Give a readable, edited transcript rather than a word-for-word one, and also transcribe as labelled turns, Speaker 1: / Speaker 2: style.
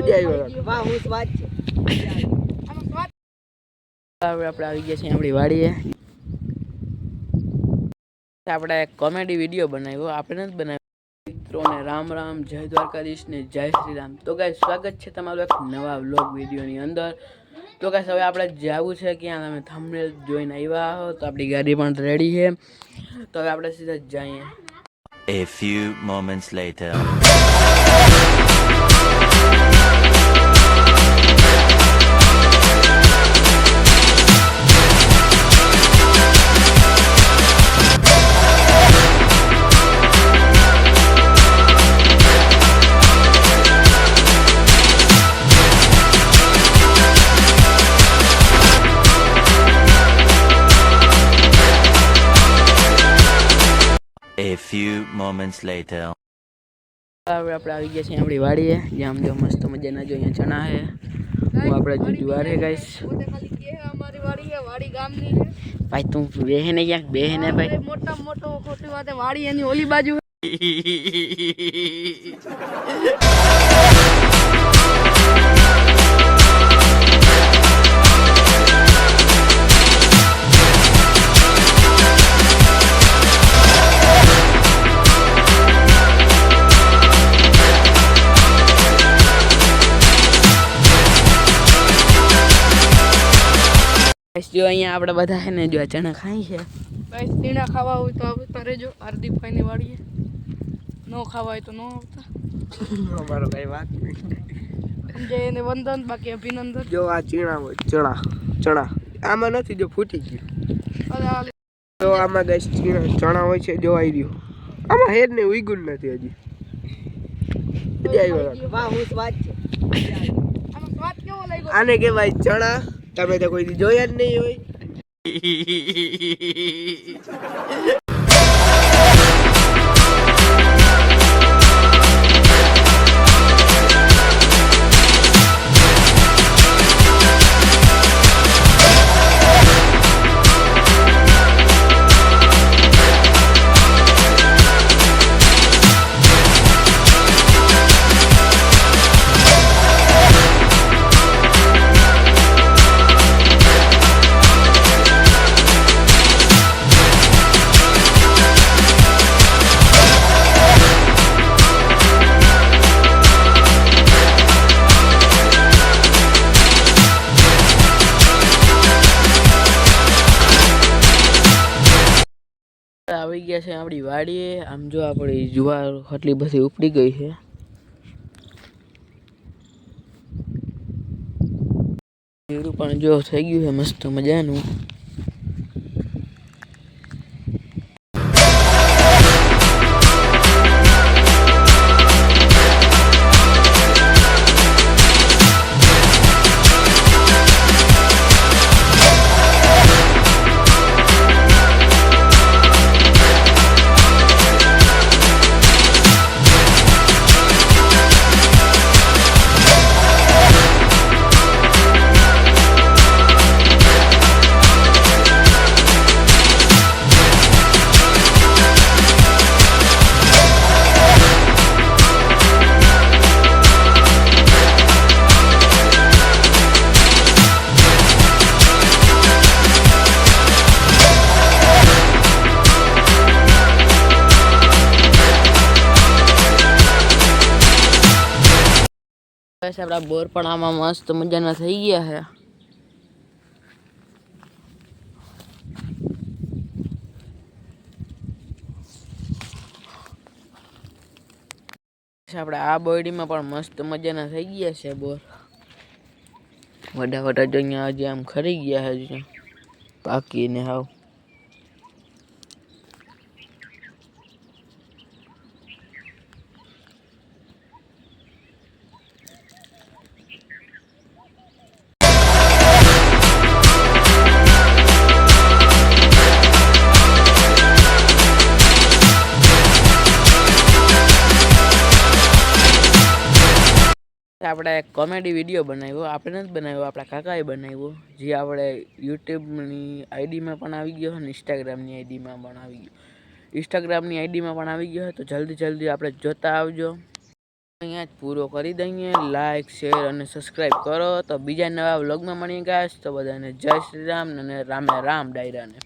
Speaker 1: વાહ હું સ્વાદ છે.
Speaker 2: હવે આપણે આવી ગયા છીએ આપણી વાડીએ. આપણે એક કોમેડી વિડીયો બનાવ્યો, આપણે જ બનાવ્યો. મિત્રોને રામ રામ, જય દ્વારકાધીશ ને જય શ્રી રામ. તો ગાઈસ સ્વાગત છે તમારું એક નવા વ્લોગ વિડીયોની અંદર. તો ગાઈસ હવે આપણે જવું છે ક્યાં, તમે થંબનેલ જોઈને આવ્યા હો તો આપણી ગાડી પણ રેડી છે. તો હવે આપણે સીધા જ જઈએ.
Speaker 3: A few moments later. A few moments later.
Speaker 2: હવે આપણે આવી ગયા છીએ આપણી વાડીએ, જ્યાં જો મસ્ત મજાના જો અહીંયા ચણા છે. હું આપણે જુવાર છે ગાઈસ. ભાઈ તું બેહે ને ક્યાંક બેહે ને ભાઈ.
Speaker 1: મોટા મોટો ખોટી વાત વાડી એની ઓલી બાજુ.
Speaker 2: જો અહીંયા આપણે બધા છે ને જો ચણા ખાઈ છે.
Speaker 1: ભાઈ ચણા ખાવા હોય તો આવતા રહેજો હાર્દિકભાઈ ની વાડીએ. નો ખાવા હોય તો નો આવતા.
Speaker 2: અમારો કઈ વાત નહીં.
Speaker 1: સમજે એને વંદન બાકી અભિનંદન.
Speaker 2: જો આ ચણા હોય, ચણા આમાં નથી, જો ફૂટી ગયું. તો આમાં ગાઈસ ચણા હોય છે, જો આવી રહ્યું. આમાં હેર ને ઉઈગુન નથી હજી.
Speaker 1: વાહ હું સ્વાદ છે. આનો સ્વાદ કેવો લાગ્યો?
Speaker 2: આને કહેવાય ચણા. તમે તો કોઈ દી જોયા જ નહીં હોય. આવી ગયા છે આપણી વાડીએ. આમ જો આપણી જુવાર આટલી બધી ઉપડી ગઈ છે. જીરું પણ જો થઈ ગયું છે મસ્ત મજાનું. આપણા બોર પણ આમાં મસ્ત મજાના થઈ ગયા છે. આપણે આ બોરડીમાં પણ મસ્ત મજાના થઈ ગયા છે બોર. વડા વડા જો અહીંયા હજી આમ ખરી ગયા છે બાકી ને હાવ. આપણે એક કોમેડી વિડીયો બનાવ્યો, આપણે જ બનાવ્યો, આપણા કાકાએ બનાવ્યો, જે આપણે યુટ્યુબની આઈડીમાં પણ આવી ગયો અને ઇન્સ્ટાગ્રામની આઈડીમાં પણ આવી ગયો. ઇન્સ્ટાગ્રામની આઈડીમાં પણ આવી ગયો તો જલ્દી આપણે જોતા આવજો. અહીંયા જ પૂરો કરી દઈએ. લાઈક, શેર અને સબસ્ક્રાઈબ કરો તો બીજા નવા વ્લોગમાં મળીએ ગાઈસ. તો બધાને જય શ્રી રામ અને રામે રામ ડાયરાને.